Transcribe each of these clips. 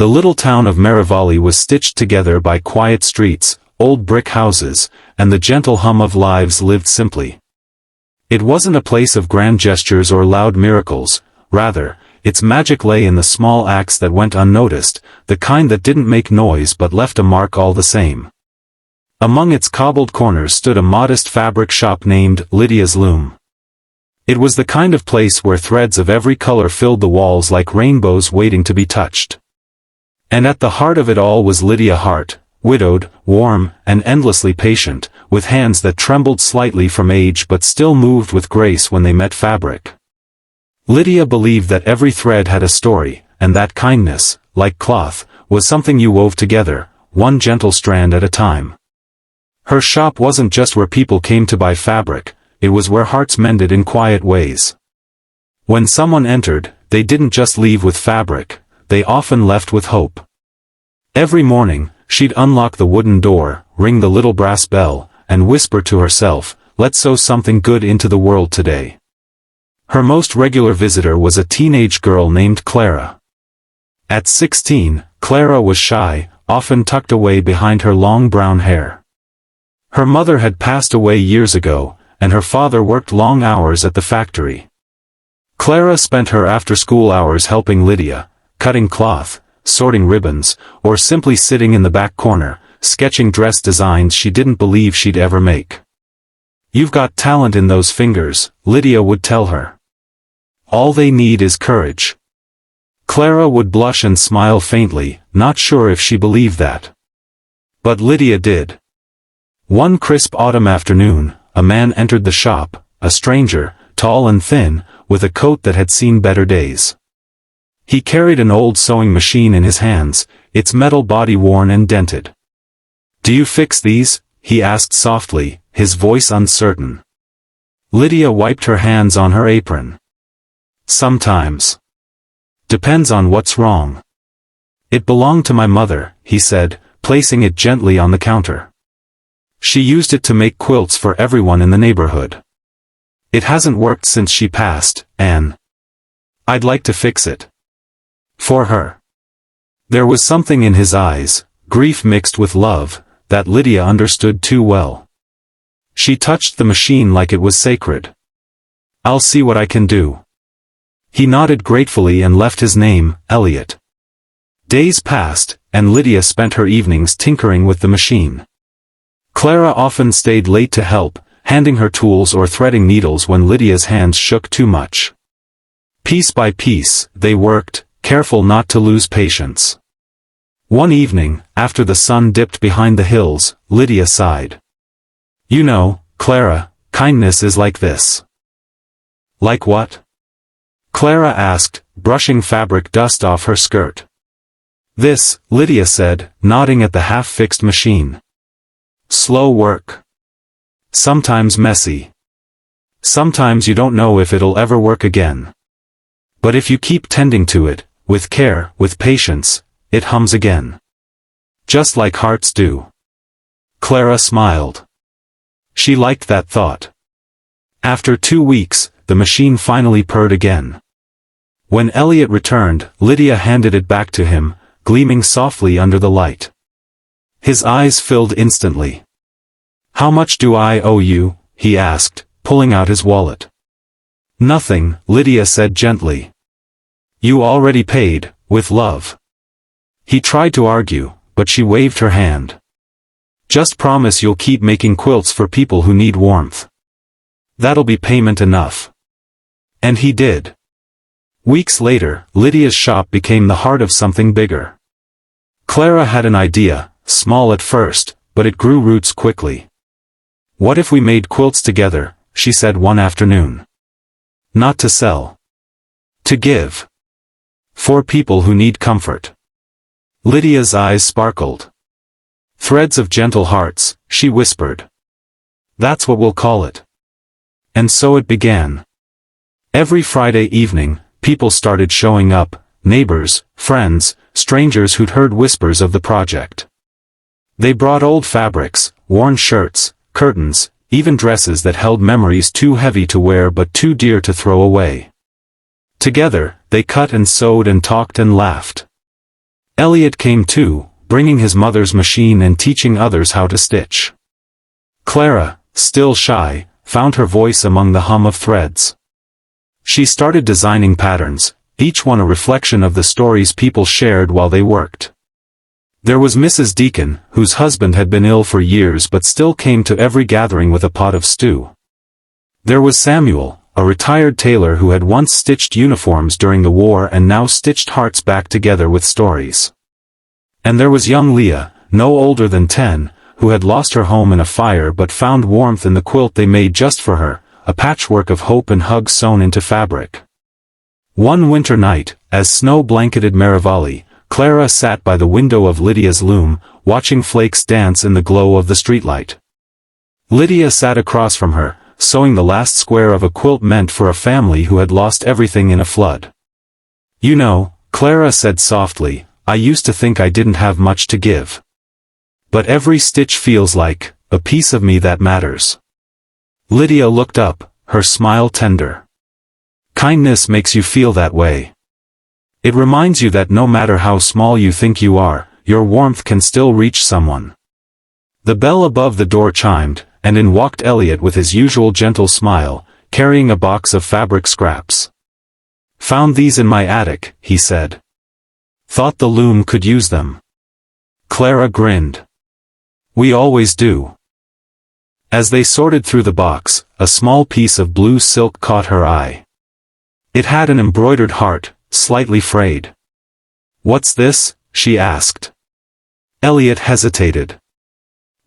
The little town of Merivale was stitched together by quiet streets, old brick houses, and the gentle hum of lives lived simply. It wasn't a place of grand gestures or loud miracles, rather, its magic lay in the small acts that went unnoticed, the kind that didn't make noise but left a mark all the same. Among its cobbled corners stood a modest fabric shop named Lydia's Loom. It was the kind of place where threads of every color filled the walls like rainbows waiting to be touched. And at the heart of it all was Lydia Hart, widowed, warm, and endlessly patient, with hands that trembled slightly from age but still moved with grace when they met fabric. Lydia believed that every thread had a story, and that kindness, like cloth, was something you wove together, one gentle strand at a time. Her shop wasn't just where people came to buy fabric, it was where hearts mended in quiet ways. When someone entered, they didn't just leave with fabric, they often left with hope. Every morning, she'd unlock the wooden door, ring the little brass bell, and whisper to herself, "Let's sew something good into the world today." Her most regular visitor was a teenage girl named Clara. At 16, Clara was shy, often tucked away behind her long brown hair. Her mother had passed away years ago, and her father worked long hours at the factory. Clara spent her after-school hours helping Lydia, cutting cloth, sorting ribbons, or simply sitting in the back corner, sketching dress designs she didn't believe she'd ever make. "You've got talent in those fingers," Lydia would tell her. "All they need is courage." Clara would blush and smile faintly, not sure if she believed that. But Lydia did. One crisp autumn afternoon, a man entered the shop, a stranger, tall and thin, with a coat that had seen better days. He carried an old sewing machine in his hands, its metal body worn and dented. "Do you fix these?" he asked softly, his voice uncertain. Lydia wiped her hands on her apron. "Sometimes. Depends on what's wrong." "It belonged to my mother," he said, placing it gently on the counter. "She used it to make quilts for everyone in the neighborhood. It hasn't worked since she passed, and I'd like to fix it. For her." There was something in his eyes, grief mixed with love, that Lydia understood too well. She touched the machine like it was sacred. "I'll see what I can do." He nodded gratefully and left his name, Elliot. Days passed, and Lydia spent her evenings tinkering with the machine. Clara often stayed late to help, handing her tools or threading needles when Lydia's hands shook too much. Piece by piece, they worked, careful not to lose patience. One evening, after the sun dipped behind the hills, Lydia sighed. "You know, Clara, kindness is like this." "Like what?" Clara asked, brushing fabric dust off her skirt. "This," Lydia said, nodding at the half-fixed machine. "Slow work. Sometimes messy. Sometimes you don't know if it'll ever work again. But if you keep tending to it, with care, with patience, it hums again. Just like hearts do." Clara smiled. She liked that thought. After 2 weeks, the machine finally purred again. When Elliot returned, Lydia handed it back to him, gleaming softly under the light. His eyes filled instantly. "How much do I owe you?" he asked, pulling out his wallet. "Nothing," Lydia said gently. "You already paid, with love." He tried to argue, but she waved her hand. "Just promise you'll keep making quilts for people who need warmth. That'll be payment enough." And he did. Weeks later, Lydia's shop became the heart of something bigger. Clara had an idea, small at first, but it grew roots quickly. "What if we made quilts together?" she said one afternoon. "Not to sell. To give. For people who need comfort." Lydia's eyes sparkled. "Threads of gentle hearts," she whispered. "That's what we'll call it." And so it began. Every Friday evening, people started showing up, neighbors, friends, strangers who'd heard whispers of the project. They brought old fabrics, worn shirts, curtains, even dresses that held memories too heavy to wear but too dear to throw away. Together, they cut and sewed and talked and laughed. Elliot came too, bringing his mother's machine and teaching others how to stitch. Clara, still shy, found her voice among the hum of threads. She started designing patterns, each one a reflection of the stories people shared while they worked. There was Mrs. Deacon, whose husband had been ill for years but still came to every gathering with a pot of stew. There was Samuel, a retired tailor who had once stitched uniforms during the war and now stitched hearts back together with stories. And there was young Lydia, no older than 10, who had lost her home in a fire but found warmth in the quilt they made just for her, a patchwork of hope and hugs sewn into fabric. One winter night, as snow blanketed Merivalli, Clara sat by the window of Lydia's loom, watching flakes dance in the glow of the streetlight. Lydia sat across from her, sewing the last square of a quilt meant for a family who had lost everything in a flood. "You know," Clara said softly, "I used to think I didn't have much to give. But every stitch feels like a piece of me that matters." Lydia looked up, her smile tender. "Kindness makes you feel that way. It reminds you that no matter how small you think you are, your warmth can still reach someone." The bell above the door chimed, and in walked Elliot with his usual gentle smile, carrying a box of fabric scraps. "Found these in my attic," he said. "Thought the loom could use them." Clara grinned. "We always do." As they sorted through the box, a small piece of blue silk caught her eye. It had an embroidered heart, slightly frayed. "What's this?" she asked. Elliot hesitated.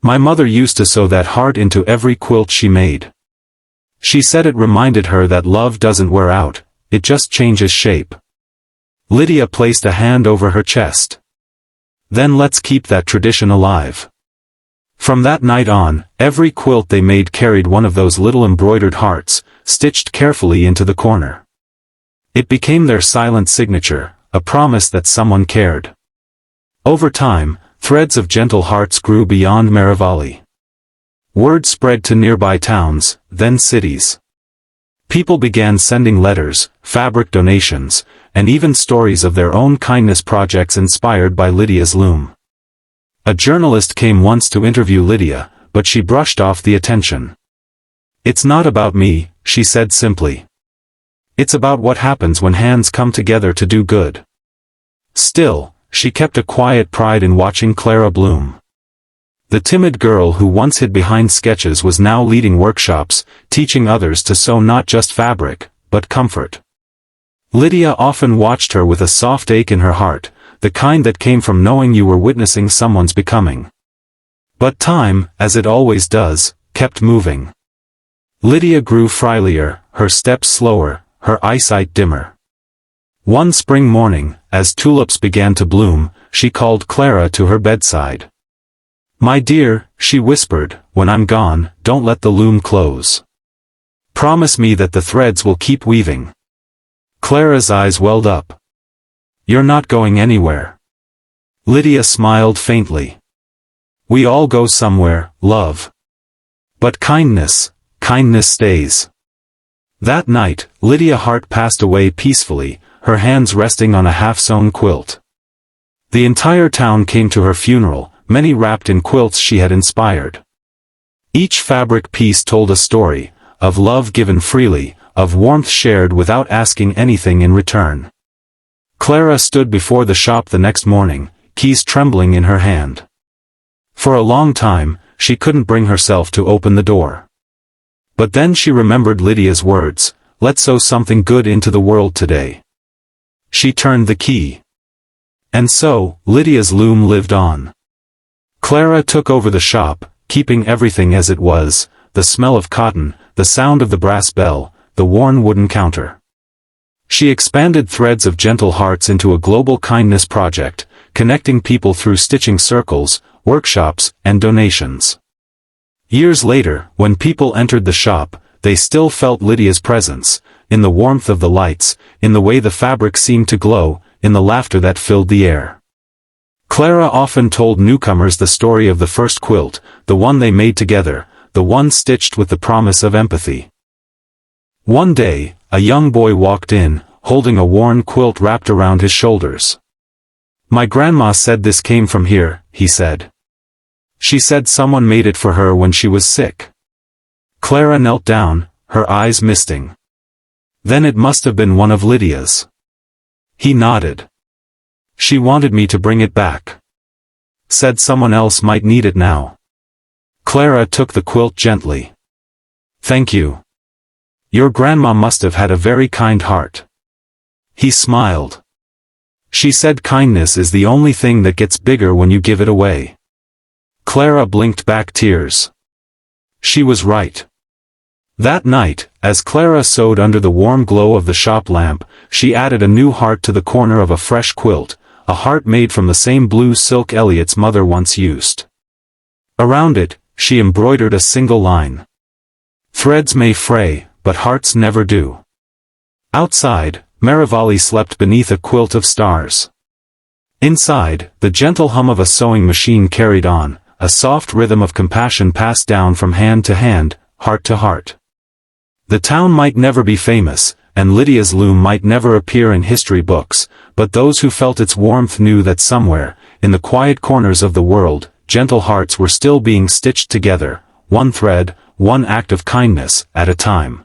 "My mother used to sew that heart into every quilt she made. She said it reminded her that love doesn't wear out, it just changes shape." Lydia placed a hand over her chest. "Then let's keep that tradition alive." From that night on, every quilt they made carried one of those little embroidered hearts, stitched carefully into the corner. It became their silent signature, a promise that someone cared. Over time, threads of gentle hearts grew beyond Merivalli. Word spread to nearby towns, then cities. People began sending letters, fabric donations, and even stories of their own kindness projects inspired by Lydia's loom. A journalist came once to interview Lydia, but she brushed off the attention. "It's not about me," she said simply. "It's about what happens when hands come together to do good." Still, she kept a quiet pride in watching Clara bloom. The timid girl who once hid behind sketches was now leading workshops, teaching others to sew not just fabric, but comfort. Lydia often watched her with a soft ache in her heart, the kind that came from knowing you were witnessing someone's becoming. But time, as it always does, kept moving. Lydia grew frilier, her steps slower, her eyesight dimmer. One spring morning, as tulips began to bloom, she called Clara to her bedside. "My dear," she whispered, "when I'm gone, don't let the loom close. Promise me that the threads will keep weaving." Clara's eyes welled up. "You're not going anywhere." Lydia smiled faintly. "We all go somewhere, love. But kindness stays." That night, Lydia Hart passed away peacefully, her hands resting on a half-sewn quilt. The entire town came to her funeral, many wrapped in quilts she had inspired. Each fabric piece told a story, of love given freely, of warmth shared without asking anything in return. Clara stood before the shop the next morning, keys trembling in her hand. For a long time, she couldn't bring herself to open the door. But then she remembered Lydia's words, "Let's sew something good into the world today." She turned the key. And so, Lydia's loom lived on. Clara took over the shop, keeping everything as it was, the smell of cotton, the sound of the brass bell, the worn wooden counter. She expanded threads of gentle hearts into a global kindness project, connecting people through stitching circles, workshops, and donations. Years later, when people entered the shop, they still felt Lydia's presence, in the warmth of the lights, in the way the fabric seemed to glow, in the laughter that filled the air. Clara often told newcomers the story of the first quilt, the one they made together, the one stitched with the promise of empathy. One day, a young boy walked in, holding a worn quilt wrapped around his shoulders. My grandma said this came from here, he said. She said someone made it for her when she was sick. Clara knelt down, her eyes misting. Then it must have been one of Lydia's. He nodded. She wanted me to bring it back. Said someone else might need it now. Clara took the quilt gently. Thank you. Your grandma must have had a very kind heart. He smiled. She said kindness is the only thing that gets bigger when you give it away. Clara blinked back tears. She was right. That night, as Clara sewed under the warm glow of the shop lamp, she added a new heart to the corner of a fresh quilt, a heart made from the same blue silk Elliot's mother once used. Around it, she embroidered a single line. Threads may fray, but hearts never do. Outside, Maravali slept beneath a quilt of stars. Inside, the gentle hum of a sewing machine carried on, a soft rhythm of compassion passed down from hand to hand, heart to heart. The town might never be famous, and Lydia's loom might never appear in history books, but those who felt its warmth knew that somewhere, in the quiet corners of the world, gentle hearts were still being stitched together, one thread, one act of kindness, at a time.